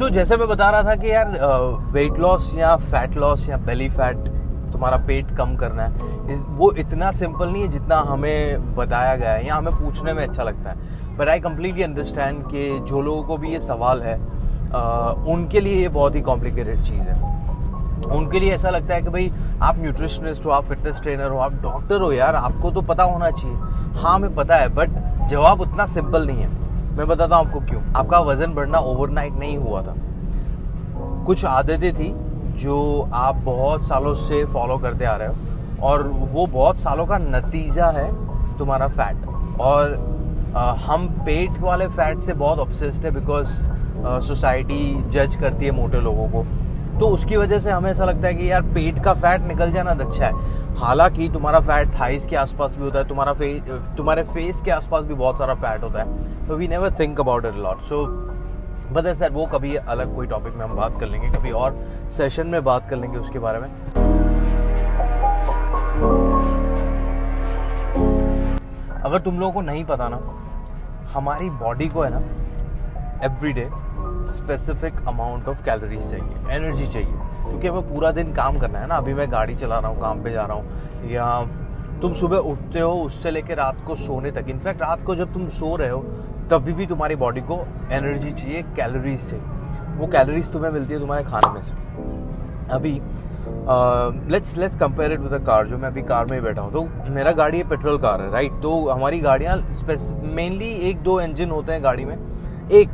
तो जैसे मैं बता रहा था कि यार वेट लॉस या फैट लॉस या बेली फैट, तुम्हारा पेट कम करना है, वो इतना सिंपल नहीं है जितना हमें बताया गया है या हमें पूछने में अच्छा लगता है। बट आई कम्प्लीटली अंडरस्टैंड कि जो लोगों को भी ये सवाल है उनके लिए ये बहुत ही कॉम्प्लिकेटेड चीज़ है। उनके लिए ऐसा लगता है कि भाई आप न्यूट्रिशनिस्ट हो, आप फिटनेस ट्रेनर हो, आप डॉक्टर हो, यार आपको तो पता होना चाहिए। हाँ हमें पता है, बट जवाब उतना सिंपल नहीं है। मैं बताता हूँ आपको क्यों। आपका वजन बढ़ना ओवरनाइट नहीं हुआ था। कुछ आदतें थी जो आप बहुत सालों से फॉलो करते आ रहे हो और वो बहुत सालों का नतीजा है तुम्हारा फैट। और हम पेट वाले फैट से बहुत ऑब्सेस्ड है बिकॉज सोसाइटी जज करती है मोटे लोगों को। तो उसकी वजह से हमें ऐसा लगता है कि यार पेट का फैट निकल जाना तो अच्छा है। हालांकि तुम्हारा फैट थाइस के आसपास भी होता है, तुम्हारे फेस के आसपास भी बहुत सारा फैट होता है। तो we never think about it lot. So but sir वो कभी अलग कोई टॉपिक में हम बात कर लेंगे, कभी और सेशन में बात कर लेंगे उसके बारे में। अगर तुम लोगों को नहीं पता ना, हमारी बॉडी को है ना everyday specific amount of calories चाहिए, एनर्जी चाहिए, क्योंकि हमें पूरा दिन काम करना है ना। अभी मैं गाड़ी चला रहा हूँ, काम पे जा रहा हूँ, या तुम सुबह उठते हो उससे लेकर रात को सोने तक। इनफैक्ट रात को जब तुम सो रहे हो तभी भी तुम्हारी बॉडी को एनर्जी चाहिए, कैलोरीज चाहिए। वो कैलोरीज तुम्हें मिलती है तुम्हारे खाने में से। अभी let's compare it with a car. जो मैं अभी कार में ही बैठा हूँ, तो मेरा गाड़ी ये पेट्रोल कार है, राइट। तो हमारी गाड़ियाँ मेनली एक दो इंजन होते हैं गाड़ी में।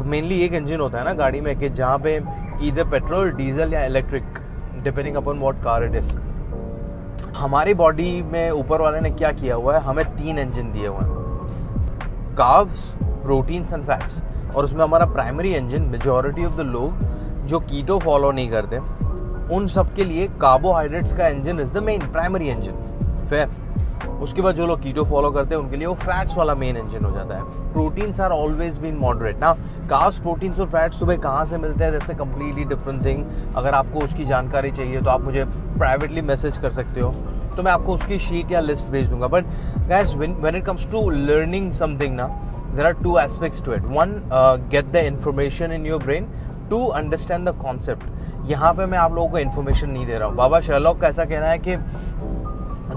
मेनली एक इंजन होता है ना गाड़ी में, कि जहाँ पे ईदर पेट्रोल, डीजल या electric, depending upon what car it is. हमारी बॉडी में ऊपर वाले ने क्या किया हुआ है, हमें 3 इंजन दिए हुए हैं, कार्ब्स, प्रोटीन्स एंड फैट्स। और उसमें हमारा primary engine, majority of the लोग जो कीटो फॉलो नहीं करते, उन सब के लिए कार्बोहाइड्रेट्स का engine is the main primary engine. फिर उसके बाद जो लोग कीटो फॉलो करते हैं उनके लिए वो फैट्स वाला मेन इंजन हो जाता है। Proteins are always been moderate ना। कार्ब्स, प्रोटीन्स और फैट्स सुबह कहाँ से मिलते हैं, that's a completely different thing. अगर आपको उसकी जानकारी चाहिए तो आप मुझे प्राइवेटली मैसेज कर सकते हो, तो मैं आपको उसकी शीट या लिस्ट भेज दूंगा। But guys, when it comes to learning something ना, there are 2 aspects to it. One, get the information in your brain, 2, understand the concept. यहाँ पे मैं आप लोगों को इन्फॉर्मेशन नहीं दे रहा हूँ। बाबा शर्लॉक का ऐसा कहना है कि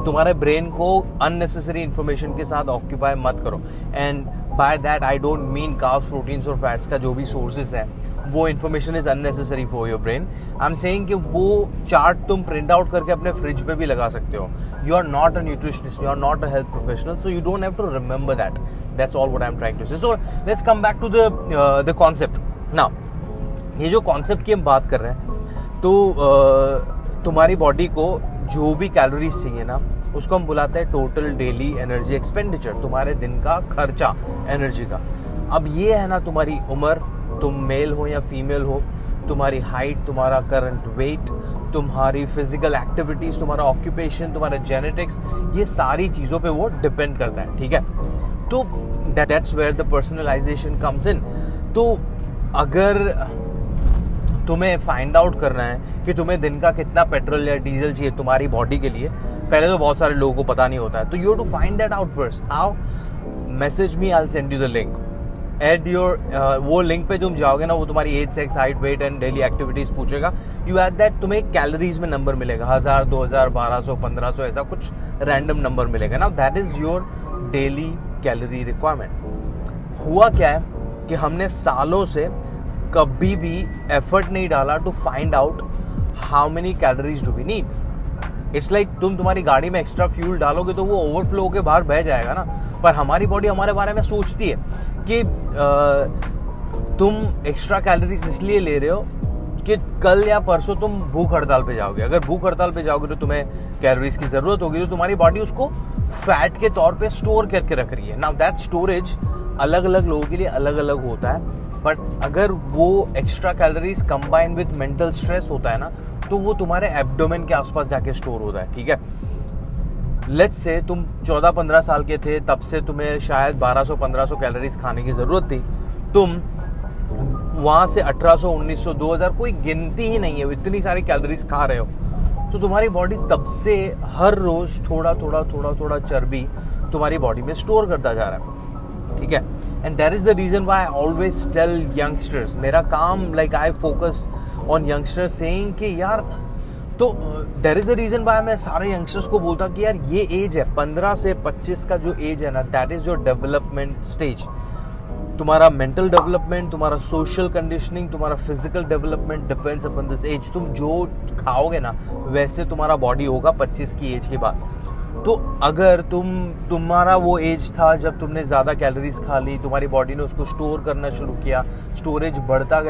तुम्हारे ब्रेन को अननेसेसरी इन्फॉर्मेशन के साथ ऑक्यूपाई मत करो। And by that I don't mean carbs, proteins और फैट्स का जो भी सोर्सेज है वो information is unnecessary for your brain. I am saying कि वो चार्ट तुम प्रिंट आउट करके अपने फ्रिज पे भी लगा सकते हो। You are not a nutritionist, you are not a health professional, so you don't have to remember that. That's all what I am trying to say. So let's come back to the concept now. ये जो concept की हम बात कर रहे हैं, तो तुम्हारी बॉडी को जो भी कैलोरीज चाहिए ना, उसको हम बुलाते हैं टोटल डेली एनर्जी एक्सपेंडिचर, तुम्हारे दिन का खर्चा एनर्जी का। अब ये है ना तुम्हारी उम्र, तुम मेल हो या फीमेल हो, तुम्हारी हाइट, तुम्हारा करंट वेट, तुम्हारी फिजिकल एक्टिविटीज, तुम्हारा ऑक्यूपेशन, तुम्हारा जेनेटिक्स, ये सारी चीज़ों पे वो डिपेंड करता है, ठीक है। तो that's where the personalisation comes in. तो अगर तुम्हें फाइंड आउट करना है कि तुम्हें दिन का कितना पेट्रोल या डीजल चाहिए तुम्हारी बॉडी के लिए, पहले तो बहुत सारे लोगों को पता नहीं होता है। तो you have to find that out first. How? Message me, I will send you the link. Add your वो लिंक पे तुम जाओगे ना, वो तुम्हारी age, sex, height, weight and daily activities पूछेगा। यू एड दैट, तुम्हें कैलोरीज में नंबर मिलेगा 1000, 2000, 1200, 1500, ऐसा कुछ रैंडम नंबर मिलेगा ना। That is your daily calorie requirement. हुआ क्या है कि हमने सालों से कभी भी एफर्ट नहीं डाला to find out how many calories do we need. It's like तुम तुम्हारी गाड़ी में एक्स्ट्रा फ्यूल डालोगे तो वो ओवरफ्लो होकर बाहर बह जाएगा ना। पर हमारी बॉडी हमारे बारे में सोचती है कि तुम एक्स्ट्रा कैलोरीज इसलिए ले रहे हो कि कल या परसों तुम भूख हड़ताल पे जाओगे। अगर भूख हड़ताल पे जाओगे तो तुम्हें कैलोरीज की जरूरत होगी, तो तुम्हारी बॉडी उसको फैट के तौर पे स्टोर करके रख रही है। नाउ दैट स्टोरेज अलग अलग लोगों के लिए अलग अलग होता है, बट अगर वो extra calories combine with mental stress होता है ना, तो वो तुम्हारे एब्डोमेन के आसपास जाके स्टोर होता है, ठीक है। लेट्स से तुम 14-15 साल के थे, तब से तुम्हें शायद 1200-1500 कैलोरीज खाने की जरूरत थी। तुम वहां से 1800, 1900, 2000, कोई गिनती ही नहीं है, इतनी सारी कैलोरीज खा रहे हो। तो तुम्हारी बॉडी तब से हर रोज थोड़ा थोड़ा चर्बी तुम्हारी बॉडी में स्टोर करता जा रहा है, ठीक है। And that is the reason why I always tell youngsters, मेरा काम like I focus on youngsters saying कि यार, तो there is a reason why मैं सारे यंगस्टर्स को बोलता कि यार ये एज है 15 से 25 का जो एज है ना, that is your development stage. तुम्हारा मेंटल डेवलपमेंट, तुम्हारा सोशल कंडीशनिंग, तुम्हारा physical development depends upon this age. तुम जो खाओगे ना वैसे तुम्हारा बॉडी होगा 25 की एज के बाद। तो अगर तुम्हारा वो एज था जब तुमने ज़्यादा कैलोरीज खा ली, तुम्हारी बॉडी ने उसको स्टोर करना शुरू किया, स्टोरेज बढ़ता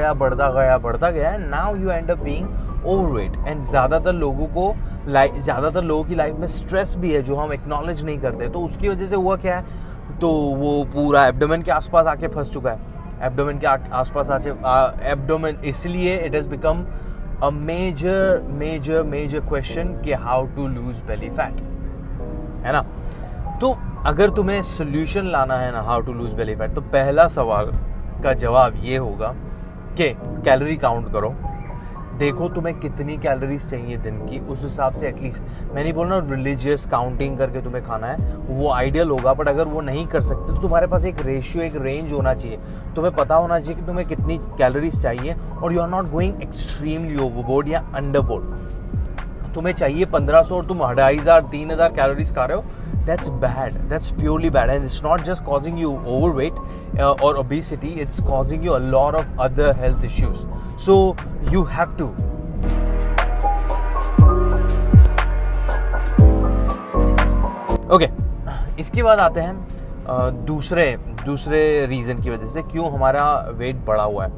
गया, now you and up being overweight. And ज़्यादातर लोगों की लाइफ में स्ट्रेस भी है जो हम एक्नॉलेज नहीं करते। तो उसकी वजह से हुआ क्या है, तो वो पूरा एब्डोमेन के आसपास आके फंस चुका है। एब्डोमेन के आसपास एब्डोमेन, इसलिए it has become a major question कि how to lose belly fat, है ना। तो अगर तुम्हें सोल्यूशन लाना है ना how to lose belly fat, तो पहला सवाल का जवाब ये होगा कि कैलोरी काउंट करो, देखो तुम्हें कितनी कैलोरीज चाहिए दिन की, उस हिसाब से एटलीस्ट, मैं नहीं बोल रहा रिलीजियस काउंटिंग करके तुम्हें खाना है, वो आइडियल होगा। बट अगर वो नहीं कर सकते तो तुम्हारे पास एक रेशियो, एक रेंज होना चाहिए। तुम्हें पता होना चाहिए कि तुम्हें कितनी कैलोरीज चाहिए, और you are not going extremely overboard या अंडरबोर्ड। तुम्हें चाहिए 1500 और तुम 2500 3000 कैलोरीज खा रहे हो, that's bad, that's purely bad. And it's not just causing you overweight और obesity, it's causing you a lot of other health issues. So you have to okay. इसके बाद आते हैं दूसरे रीजन की वजह से क्यों हमारा वेट बढ़ा हुआ है।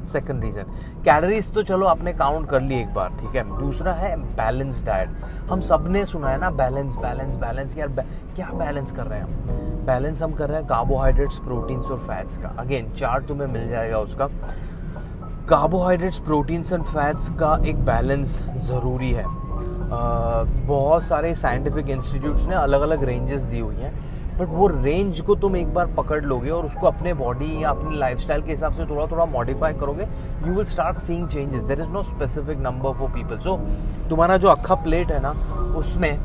सेकंड रीजन, कैलोरीज तो चलो आपने काउंट कर ली एक बार, ठीक है। दूसरा है बैलेंस डाइट। हम सब ने सुना है ना बैलेंस यार, क्या बैलेंस कर रहे हैं हम? बैलेंस हम कर रहे हैं कार्बोहाइड्रेट्स, प्रोटीन्स और फैट्स का। अगेन चार्ट तुम्हें मिल जाएगा उसका। कार्बोहाइड्रेट्स, प्रोटीन्स एंड फैट्स का एक बैलेंस ज़रूरी है। बहुत सारे साइंटिफिक इंस्टीट्यूट्स ने अलग अलग रेंजेस दी हुई हैं, बट वो रेंज को तुम एक बार पकड़ लोगे और उसको अपने बॉडी या अपने लाइफस्टाइल के हिसाब से थोड़ा मॉडिफाई करोगे, you will start seeing changes. There is no specific number for people. So तुम्हारा जो अक्खा प्लेट है ना, उसमें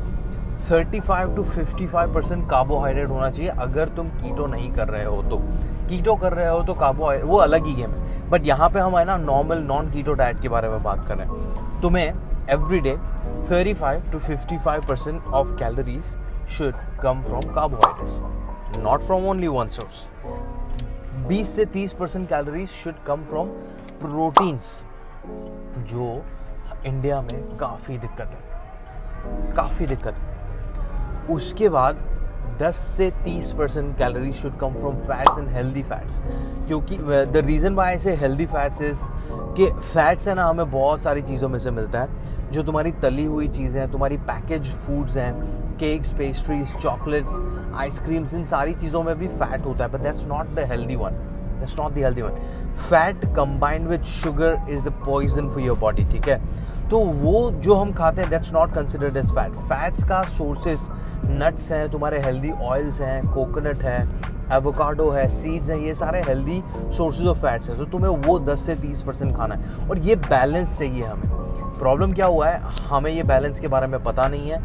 35 to 55% कार्बोहाइड्रेट होना चाहिए। अगर तुम कीटो नहीं कर रहे हो तो, कीटो कर रहे हो तो कार्बोहाइड्रेट वो अलग ही गेम है। बट यहाँ पे हम है ना नॉर्मल नॉन कीटो डाइट के बारे में बात कर रहे हैं। तुम्हें every day 35 to 55% of calories should come from carbohydrates, not from only one source. 20 से 30% calories should come from proteins, जो इंडिया में काफ़ी दिक्कत है। उसके बाद 10 से 30% calories should come from fats and healthy fats. क्योंकि द रीज़न वाई से हेल्दी फैट्स इज़ कि फैट्स है ना हमें बहुत सारी चीज़ों में से मिलता है, जो तुम्हारी तली हुई चीज़ें हैं, तुम्हारी पैकेज फूड्स हैं, केक्स, पेस्ट्रीज, चॉकलेट्स, आइसक्रीम्स, इन सारी चीज़ों में भी फैट होता है। But that's not the healthy one, fat combined with sugar is a poison for your body, ठीक है। तो वो जो हम खाते हैं that's not considered as fat. Fats का सोर्सेस नट्स हैं, तुम्हारे हेल्दी ऑयल्स हैं, कोकोनट है, एवोकाडो है, सीड्स हैं, ये सारे हेल्दी सोर्सेज ऑफ फैट्स हैं। तो तुम्हें वो 10 से 30% खाना है, और ये बैलेंस चाहिए हमें। प्रॉब्लम क्या हुआ है, हमें ये बैलेंस के बारे में पता नहीं है,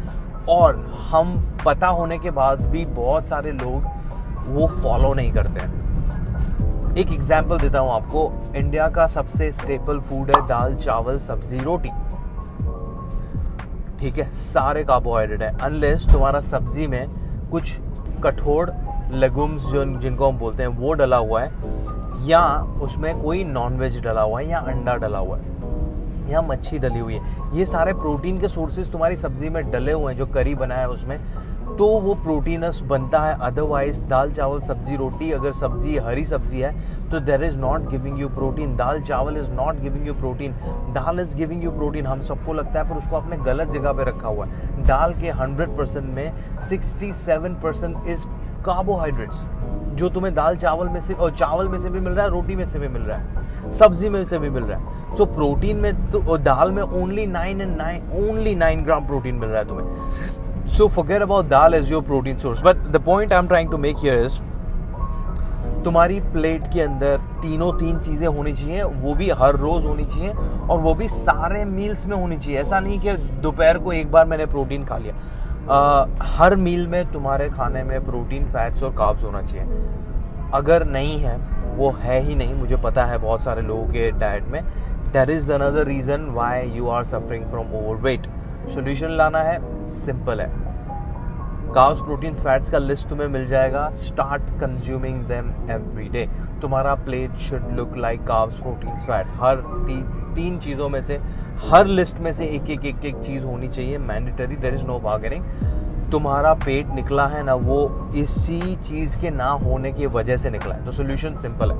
और हम पता होने के बाद भी बहुत सारे लोग वो फॉलो नहीं करते हैं। एक एग्जाम्पल देता हूँ आपको। इंडिया का सबसे स्टेपल फूड है दाल, चावल, सब्जी, रोटी, ठीक है। सारे कार्बोहाइड्रेट है, अनलेस तुम्हारा सब्जी में कुछ कठोर लेगुम्स जिनको हम बोलते हैं वो डला हुआ है, या उसमें कोई नॉनवेज डला हुआ है, या अंडा डला हुआ है, या मच्छी डली हुई है। ये सारे प्रोटीन के सोर्सेज तुम्हारी सब्जी में डले हुए हैं, जो करी बना है उसमें, तो वो प्रोटीनस बनता है। अदरवाइज दाल, चावल, सब्जी, रोटी, अगर सब्जी हरी सब्जी है तो there is not giving you protein. Dal chawal is not giving you protein, dal is giving you protein. हम सबको लगता है, पर उसको आपने गलत जगह पे रखा हुआ है। दाल के 100% में 67% इज़ कार्बोहाइड्रेट्स, जो तुम्हें दाल चावल में से, और चावल में से भी मिल रहा है, रोटी में से भी मिल रहा है, सब्जी में से भी मिल रहा है। सो प्रोटीन में तो दाल में ओनली 9 ग्राम प्रोटीन मिल रहा है तुम्हें। So forget about dal as your protein source. But the point I'm trying to make here is, तुम्हारी प्लेट के अंदर तीन चीज़ें होनी चाहिए, वो भी हर रोज़ होनी चाहिए, और वो भी सारे मील्स में होनी चाहिए। ऐसा नहीं कि दोपहर को एक बार मैंने प्रोटीन खा लिया। हर मील में तुम्हारे खाने में प्रोटीन, फैट्स और कार्ब्स होना चाहिए। अगर नहीं है, वो है ही नहीं, मुझे पता है बहुत सारे लोगों के डाइट में, that is another reason why you are suffering from overweight. Solution लाना है, सिंपल है, कार्ब्स, प्रोटीन्स, फैट्स का लिस्ट तुम्हें मिल जाएगा। Start consuming them every day. तुम्हारा plate should look like carbs, proteins, fat. हर तीन चीज़ों में से, हर लिस्ट में से एक एक चीज़ होनी चाहिए, mandatory, there is no bargaining. तुम्हारा पेट निकला है ना, वो इसी चीज़ के ना होने की वजह से निकला है। तो सोल्यूशन सिंपल है।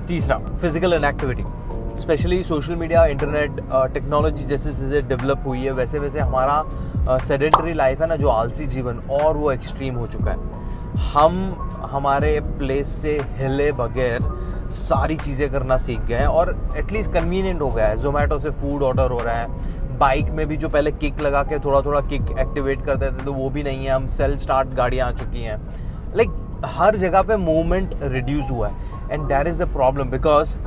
तीसरा, physical inactivity. Specially social media, internet, technology जैसे चीज़ें डेवलप हुई है, वैसे वैसे हमारा सेडेंटरी लाइफ है ना, जो आलसी जीवन, और वो एक्सट्रीम हो चुका है। हम हमारे प्लेस से हिले बगैर सारी चीज़ें करना सीख गए हैं, और एटलीस्ट कन्वीनियंट हो गया है। जोमेटो से फूड ऑर्डर हो रहा है। बाइक में भी जो पहले किक लगा के थोड़ा किक एक्टिवेट करते थे, तो वो भी नहीं है। हम सेल्फ स्टार्ट गाड़ियाँ आ चुकी हैं। लाइक हर जगह पे मूवमेंट रिड्यूस हुआ है, and that is the problem. Because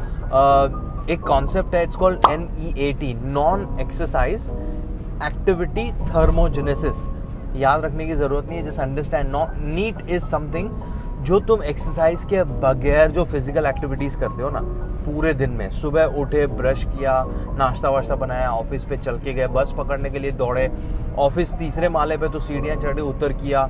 एक कॉन्सेप्ट है, it's called NEAT, non exercise activity thermogenesis. याद रखने की जरूरत नहीं है, just understand. NEAT is something जो तुम एक्सरसाइज के बगैर जो फिजिकल एक्टिविटीज करते हो ना पूरे दिन में, सुबह उठे, ब्रश किया, नाश्ता वाश्ता बनाया, ऑफिस पे चल के गए, बस पकड़ने के लिए दौड़े, ऑफिस तीसरे माले पे तो सीढ़ियाँ चढ़े उतर किया,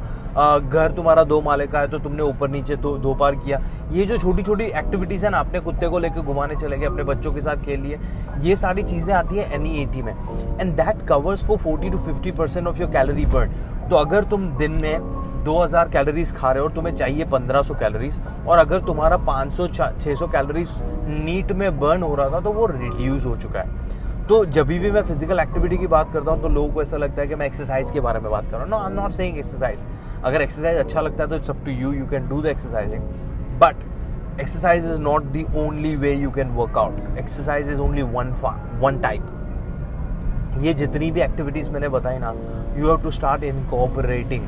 घर तुम्हारा 2 माले का है तो तुमने ऊपर नीचे दो बार किया। ये जो छोटी छोटी एक्टिविटीज़ है ना, अपने कुत्ते को लेकर घुमाने चले गए, अपने बच्चों के साथ खेल लिए, ये सारी चीज़ें आती है NEAT में, and that covers for 40 to 50% of your calorie burn. तो अगर तुम दिन में 2000 कैलोरीज खा रहे हो और तुम्हें चाहिए 1500 कैलोरीज, और अगर तुम्हारा 500-600 कैलोरीज नीट में बर्न हो रहा था, तो वो रिड्यूस हो चुका है। तो जब भी मैं फिजिकल एक्टिविटी की बात करता हूँ, तो लोगों को ऐसा लगता है कि मैं एक्सरसाइज के बारे में बात कर रहा हूँ। No, I am not saying exercise. अगर एक्सरसाइज अच्छा लगता है तो it's up to you, you can do the exercising, but exercise is not the only way you can work out. Exercise is only one type. ये जितनी भी activities मैंने बताई ना, you have to start incorporating.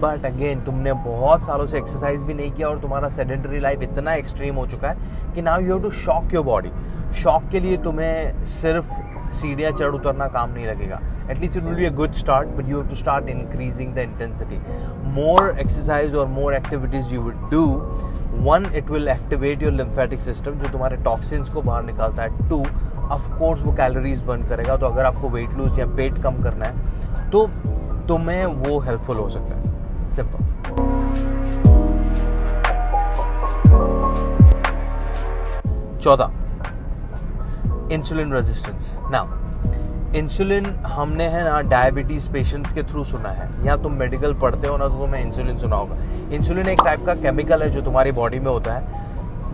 But again, तुमने बहुत सालों से एक्सरसाइज भी नहीं किया और तुम्हारा सेडेंटरी लाइफ इतना एक्सट्रीम हो चुका है कि now you have to shock your body. Shock के लिए तुम्हें सिर्फ सीढ़ियाँ चढ़ उतरना काम नहीं लगेगा। At least it will be a good start, but you have to start increasing the intensity. More exercise और more activities you would do, 1, it will activate your lymphatic system, जो तुम्हारे टॉक्सिन्स को बाहर निकालता है। 2, ऑफ कोर्स वो calories burn करेगा। तो अगर आपको वेट लूज या पेट कम करना है, तो तुम्हें वो हेल्पफुल हो सकता है। सिंपल। चौथा, इंसुलिन रेजिस्टेंस। नाउ इंसुलिन हमने है ना डायबिटीज पेशेंट्स के थ्रू सुना है, या तुम मेडिकल पढ़ते हो ना तो तुम्हें इंसुलिन सुना होगा। इंसुलिन एक टाइप का केमिकल है जो तुम्हारी बॉडी में होता है,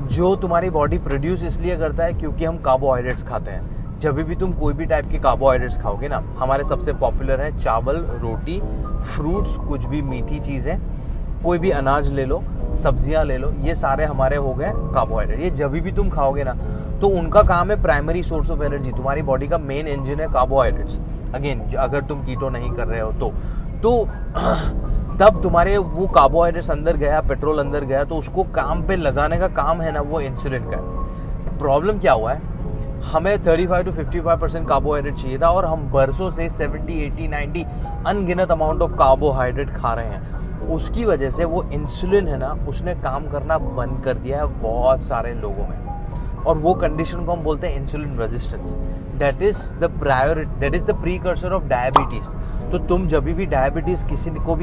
जो तुम्हारी बॉडी प्रोड्यूस इसलिए करता है क्योंकि हम कार्बोहाइड्रेट्स खाते हैं। जब भी तुम कोई भी टाइप के कार्बोहाइड्रेट्स खाओगे ना, हमारे सबसे पॉपुलर है चावल, रोटी, फ्रूट्स, कुछ भी मीठी चीज़ें, कोई भी अनाज ले लो, सब्जियां ले लो, ये सारे हमारे हो गए कार्बोहाइड्रेट। ये जब भी तुम खाओगे ना, तो उनका काम है प्राइमरी सोर्स ऑफ एनर्जी। तुम्हारी बॉडी का मेन इंजन है कार्बोहाइड्रेट्स। अगेन, अगर तुम कीटो नहीं कर रहे हो तो तब तुम्हारे वो कार्बोहाइड्रेट्स अंदर गया, पेट्रोल अंदर गया, तो उसको काम पे लगाने का काम है ना वो इंसुलिन का। प्रॉब्लम क्या हुआ है, हमें 35 to 55% कार्बोहाइड्रेट चाहिए था, और हम बरसों से 70, 80, 90 अनगिनत अमाउंट ऑफ कार्बोहाइड्रेट खा रहे हैं। उसकी वजह से वो इंसुलिन है ना, उसने काम करना बंद कर दिया है बहुत सारे लोगों में, और वो कंडीशन को हम बोलते हैं insulin resistance. That is the precursor of diabetes. तो तुम जब भी डायबिटीज किसी को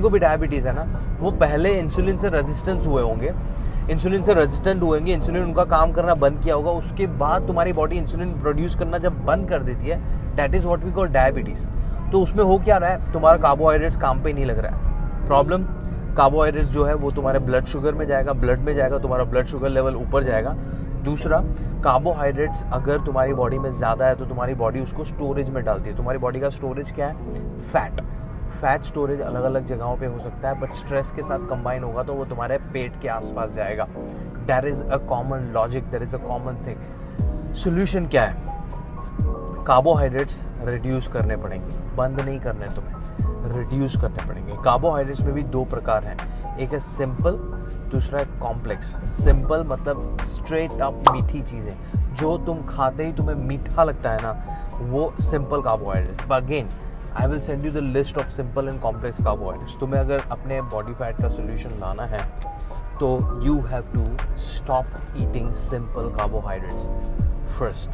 भी डायबिटीज है ना, वो पहले इंसुलिन से रेजिस्टेंस हुए होंगे, इंसुलिन से रेजिस्टेंट हुएंगे, इंसुलिन उनका काम करना बंद किया होगा, उसके बाद तुम्हारी बॉडी इंसुलिन प्रोड्यूस करना जब बंद कर देती है, that is what we call diabetes. तो उसमें हो क्या रहा है, तुम्हारा कार्बोहाइड्रेट्स काम पे नहीं लग रहा है। प्रॉब्लम, कार्बोहाइड्रेट्स जो है वो तुम्हारे ब्लड शुगर में जाएगा, ब्लड में जाएगा, तुम्हारा ब्लड शुगर लेवल ऊपर जाएगा। दूसरा, कार्बोहाइड्रेट्स अगर तुम्हारी बॉडी में ज़्यादा है तो तुम्हारी बॉडी उसको स्टोरेज में डालती है। तुम्हारी बॉडी का स्टोरेज क्या है, फैट स्टोरेज अलग अलग जगहों पे हो सकता है, बट स्ट्रेस के साथ कंबाइन होगा तो वो तुम्हारे पेट के आसपास जाएगा। That is a common logic, that is a common thing. Solution क्या है, कार्बोहाइड्रेट्स रिड्यूस करने पड़ेंगे, बंद नहीं करने तुम्हें, रिड्यूस करने पड़ेंगे। कार्बोहाइड्रेट्स में भी 2 प्रकार हैं, एक है सिंपल, दूसरा है कॉम्प्लेक्स। सिंपल मतलब स्ट्रेट अप मीठी चीज़ें, जो तुम खाते ही तुम्हें मीठा लगता है ना, वो simple carbohydrates. Again, I will send you the list of simple and complex carbohydrates. तुम्हें अगर अपने बॉडी फैट का सोल्यूशन लाना है तो you have to stop eating simple carbohydrates first.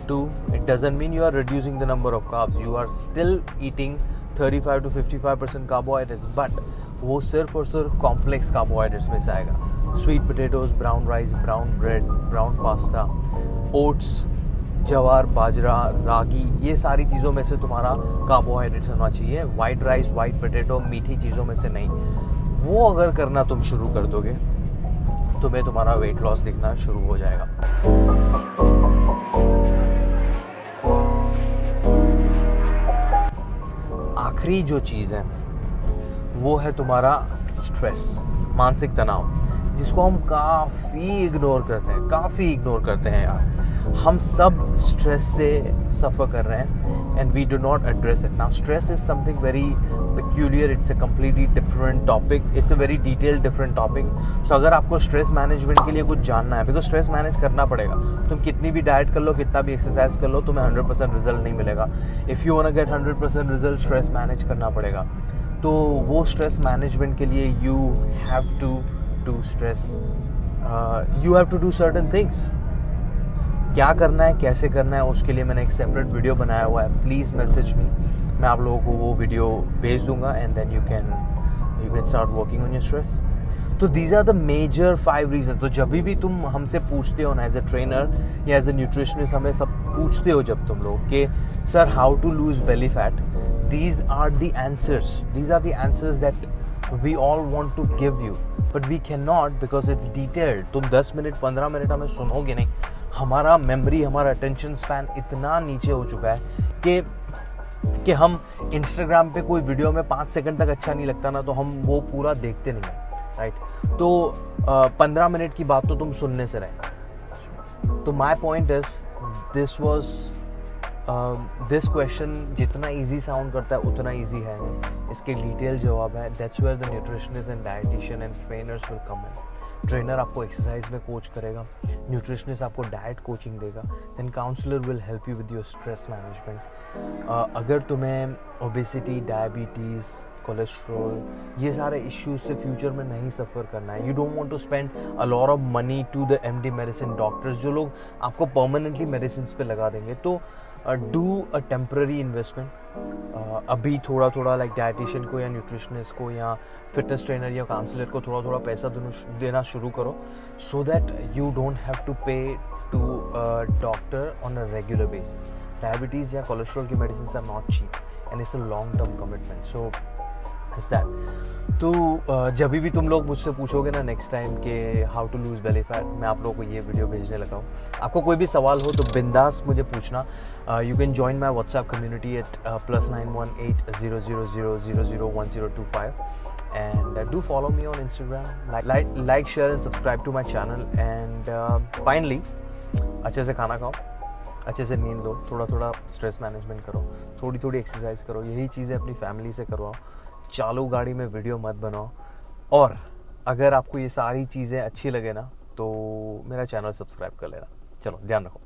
2, it doesn't mean you are reducing the number of carbs, you are still eating 35 to 55% carbohydrates, but वो सिर्फ और सिर्फ कॉम्प्लेक्स कार्बोहाइड्रेट्स में से आएगा। Sweet potatoes, brown rice, brown bread, brown pasta, oats, जवार, बाजरा, रागी, ये सारी चीज़ों में से तुम्हारा कार्बोहाइड्रेट्स होना चाहिए। वाइट राइस, वाइट पोटैटो, मीठी चीज़ों में से नहीं। वो अगर करना तुम शुरू कर दोगे तुम्हें तुम्हारा वेट लॉस दिखना शुरू हो जाएगा। आखिरी जो चीज़ है वो है तुम्हारा स्ट्रेस, मानसिक तनाव, जिसको हम काफ़ी इग्नोर करते हैं यार। हम सब स्ट्रेस से सफ़र कर रहे हैं and we do not address it. Now stress is something very peculiar, it's a completely different topic, it's a very detailed different topic. So अगर आपको स्ट्रेस मैनेजमेंट के लिए कुछ जानना है, बिकॉज स्ट्रेस मैनेज करना पड़ेगा। तुम कितनी भी डाइट कर लो, कितना भी एक्सरसाइज कर लो, तुम्हें 100% रिजल्ट नहीं मिलेगा। If you want to get 100% result, stress manage करना पड़ेगा। तो वो स्ट्रेस मैनेजमेंट के लिए you have to do stress, you have to do certain things. क्या करना है, कैसे करना है, उसके लिए मैंने एक सेपरेट वीडियो बनाया हुआ है। प्लीज़ मैसेज मी, मैं आप लोगों को वो वीडियो भेज दूंगा and then you can start working on your stress. तो these are the major 5 reason. तो जब भी तुम हमसे पूछते हो ना, एज अ ट्रेनर या एज अ न्यूट्रिशनिस्ट, हमें सब पूछते हो जब तुम लोग कि sir how to lose belly fat, these are the answers that we all want to give you, but we can not because it's detailed. तुम 10 मिनट 15 मिनट हमें सुनोगे नहीं। हमारा मेमोरी, हमारा अटेंशन स्पैन इतना नीचे हो चुका है कि हम इंस्टाग्राम पे कोई वीडियो में 5 सेकंड तक अच्छा नहीं लगता ना, तो हम वो पूरा देखते नहीं हैं, राइट। तो 15 मिनट की बात तो तुम सुनने से रहे। तो my point is this question जितना इजी साउंड करता है उतना इजी है नहीं, इसके डिटेल जवाब है। That's where the nutritionist and dietitian and trainers will come in. Trainer आपको एक्सरसाइज में कोच करेगा, न्यूट्रिशनिस्ट आपको डाइट कोचिंग देगा, then counsellor will help you with your stress management. अगर तुम्हें ओबेसिटी, डायबिटीज़, कोलेस्ट्रॉल, ये सारे इश्यूज से फ्यूचर में नहीं सफ़र करना है, you don't want to spend a lot of money to the MD medicine doctors, जो लोग आपको परमानेंटली मेडिसिन पे लगा देंगे, तो डू अ टेम्पररी इन्वेस्टमेंट। अभी थोड़ा थोड़ा लाइक डाइटिशियन को या न्यूट्रिशनिस्ट को या फिटनेस ट्रेनर या काउंसलर को थोड़ा थोड़ा पैसा देना शुरू करो, so that you don't have to pay to doctor on a regular basis. Diabetes या कोलेस्ट्रॉल की medicine are not cheap and it's a long term commitment, so it's that. तो जब भी तुम लोग मुझसे पूछोगे ना नेक्स्ट टाइम कि how to lose belly fat, मैं आप लोगों को ये वीडियो भेजने लगा हूँ। आपको कोई भी सवाल हो तो बिंदास मुझे पूछना। You can join my WhatsApp community at +91 8000001025 and do follow me on Instagram, like share and subscribe to my channel and finally अच्छे से खाना खाओ, अच्छे से नींद लो, थोड़ा थोड़ा स्ट्रेस मैनेजमेंट करो, थोड़ी थोड़ी एक्सरसाइज करो, यही चीज़ें अपनी फैमिली से करवाओ, चालू गाड़ी में वीडियो मत बनाओ। और अगर आपको ये सारी चीज़ें अच्छी लगे ना तो मेरा चैनल सब्सक्राइब कर लेना। चलो ध्यान रखो।